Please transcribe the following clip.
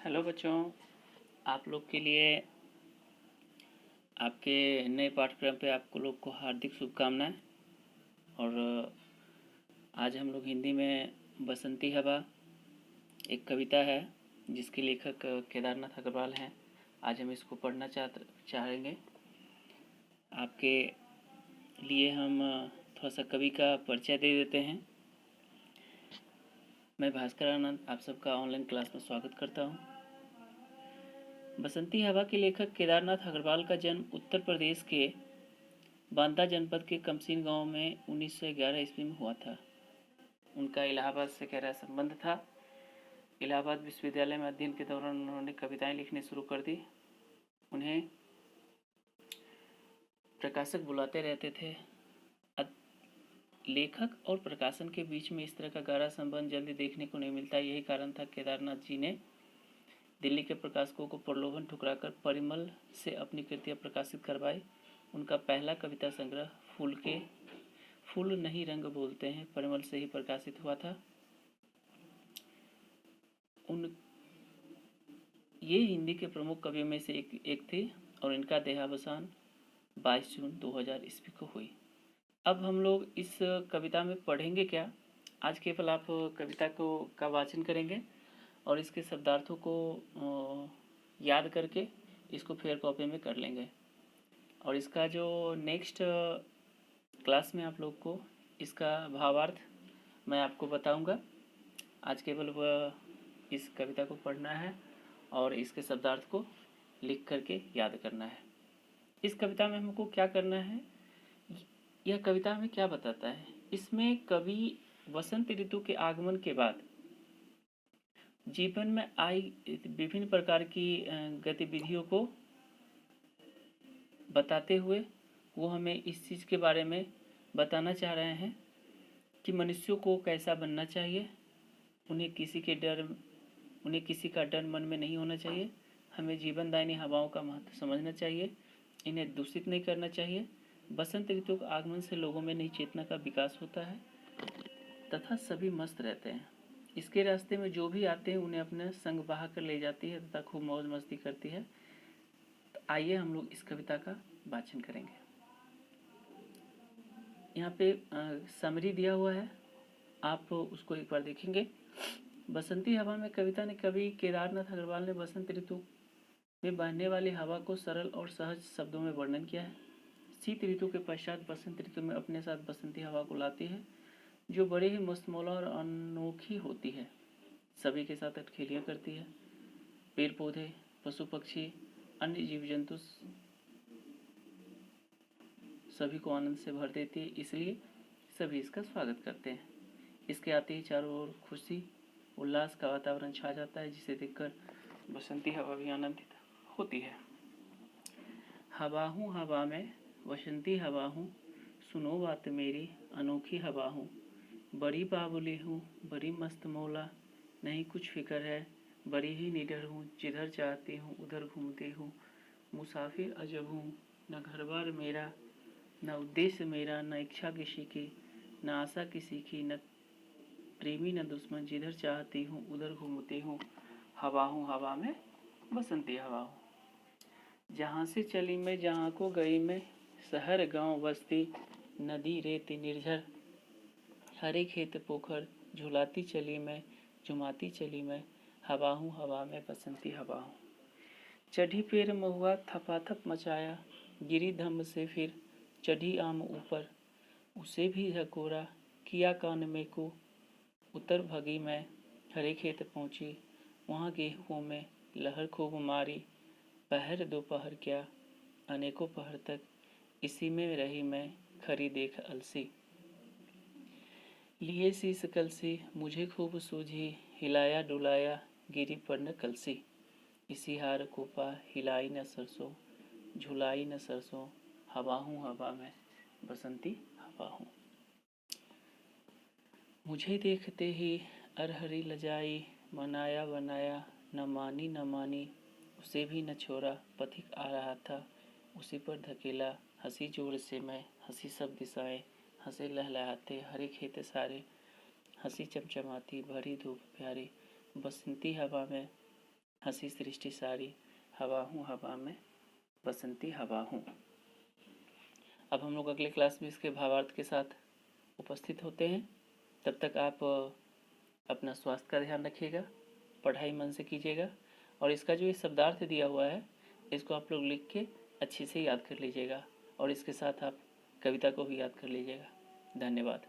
Hello बच्चों, आप लोग के लिए आपके नए पाठ्यक्रम पे आपको लोग को हार्दिक शुभकामनाएं। और आज हम लोग हिंदी में बसंती हवा एक कविता है जिसके लेखक केदारनाथ अग्रवाल हैं। आज हम इसको पढ़ना चाहेंगे। आपके लिए हम थोड़ा सा कवि का परिचय दे देते हैं। मैं भास्कर आनंद आप सबका ऑनलाइन क्लास में स्वागत करता हूँ। बसंती हवा के लेखक केदारनाथ अग्रवाल का जन्म उत्तर प्रदेश के बांदा जनपद के कमसीन गांव में 1911 ईस्वी में हुआ था। उनका इलाहाबाद से गहरा संबंध था। इलाहाबाद विश्वविद्यालय में अध्ययन के दौरान उन्होंने कविताएं लिखनी शुरू कर दी। उन्हें प्रकाशक बुलाते रहते थे। लेखक और प्रकाशन के बीच में इस तरह का गहरा संबंध जल्दी देखने को नहीं मिलता। यही कारण था केदारनाथ जी ने दिल्ली के प्रकाशकों को प्रलोभन ठुकराकर परिमल से अपनी कृतियां प्रकाशित करवाई। उनका पहला कविता संग्रह फूल नहीं रंग बोलते हैं परिमल से ही प्रकाशित हुआ था। ये हिंदी के प्रमुख कवियों में से एक थे और इनका देहावसान 22 जून 2000 ईस्वी को हुई। अब हम लोग इस कविता में पढ़ेंगे क्या? आज केवल आप कविता का वाचन करेंगे और इसके शब्दार्थों को याद करके इसको फेयर कॉपी में कर लेंगे। और इसका जो नेक्स्ट क्लास में आप लोग को इसका भावार्थ मैं आपको बताऊंगा। आज केवल वह इस कविता को पढ़ना है और इसके शब्दार्थ को लिख करके याद करना है। इस कविता में हमको क्या करना है, यह कविता में क्या बताता है? इसमें कवि वसंत ऋतु के आगमन के बाद जीवन में आई विभिन्न प्रकार की गतिविधियों को बताते हुए वो हमें इस चीज़ के बारे में बताना चाह रहे हैं कि मनुष्यों को कैसा बनना चाहिए। उन्हें किसी का डर मन में नहीं होना चाहिए। हमें जीवनदायिनी हवाओं का महत्व समझना चाहिए। इन्हें दूषित नहीं करना चाहिए। बसंत ऋतु के आगमन से लोगों में नई चेतना का विकास होता है तथा सभी मस्त रहते हैं। इसके रास्ते में जो भी आते हैं उन्हें अपने संग बहा कर ले जाती है तथा खूब मौज मस्ती करती है। तो आइए हम लोग इस कविता का वाचन करेंगे। यहाँ पे समरी दिया हुआ है, आप उसको एक बार देखेंगे। बसंती हवा में कविता ने कवि केदारनाथ अग्रवाल ने बसंत ऋतु में बहने वाली हवा को सरल और सहज शब्दों में वर्णन किया है। शीत ऋतु के पश्चात बसंत ऋतु में अपने साथ बसंती हवा को लाती है जो बड़े ही मस्तमौला और अनोखी होती है। सभी के साथ अटखेलियाँ करती है। पेड़ पौधे, पशु पक्षी, अन्य जीव जंतु सभी को आनंद से भर देती है, इसलिए सभी इसका स्वागत करते हैं। इसके आते ही चारों ओर खुशी उल्लास का वातावरण छा जाता है जिसे देखकर बसंती हवा भी आनंदित होती है। हवा हूँ हवा में बसंती हवा हूँ, सुनो बात मेरी अनोखी हवा हूँ। बड़ी बाबुली हूँ बड़ी मस्त मौला, नहीं कुछ फिक्र है बड़ी ही निडर हूँ। जिधर चाहती हूँ उधर घूमती हूँ, मुसाफिर अजब हूँ। न घर बार मेरा न उद्देश्य मेरा, न इच्छा किसी की न आशा किसी की, न प्रेमी न दुश्मन। जिधर चाहती हूँ उधर घूमती हूँ, हवा हूँ हवा में बसंती हवा हूँ। जहाँ से चली मैं जहाँ को गई मैं, शहर गांव बस्ती नदी रेत निर्झर। हरे खेत पोखर झुलाती चली मैं झुमाती चली मैं, हवा हूँ हवा में बसंती हवा हूँ। चढ़ी पेड़ महुआ थपाथप मचाया, गिरी धम्म से फिर चढ़ी आम ऊपर। उसे भी झकोरा किया कान में को, उतर भगी मैं हरे खेत पहुँची। वहाँ गेहूँ में लहर खूब मारी, पहर दोपहर क्या अनेकों पहर तक। इसी में रही मैं खरी देख अलसी, लिए शीस कलसी मुझे खूब सूझी। हिलाया डुलाया गिरी पर न कलसी, इसी हार को पा हिलाई न सरसों झुलाई न सरसों। हवा हूँ हवा में बसंती हवा हूँ। मुझे देखते ही अरहरी लजाई, मनाया बनाया न मानी उसे भी न छोड़ा। पथिक आ रहा था उसी पर धकेला, हंसी जोर से मैं हंसी सब दिशाएं। हंसे लहलहाते हरे खेत सारे, हंसी चमचमाती भरी धूप प्यारी। बसंती हवा में हंसी सृष्टि सारी, हवा हूँ हवा में बसंती हवा हूँ। अब हम लोग अगले क्लास में इसके भावार्थ के साथ उपस्थित होते हैं। तब तक आप अपना स्वास्थ्य का ध्यान रखिएगा, पढ़ाई मन से कीजिएगा, और इसका जो ये शब्दार्थ दिया हुआ है इसको आप लोग लिख के अच्छे से याद कर लीजिएगा, और इसके साथ आप कविता को भी याद कर लीजिएगा। धन्यवाद।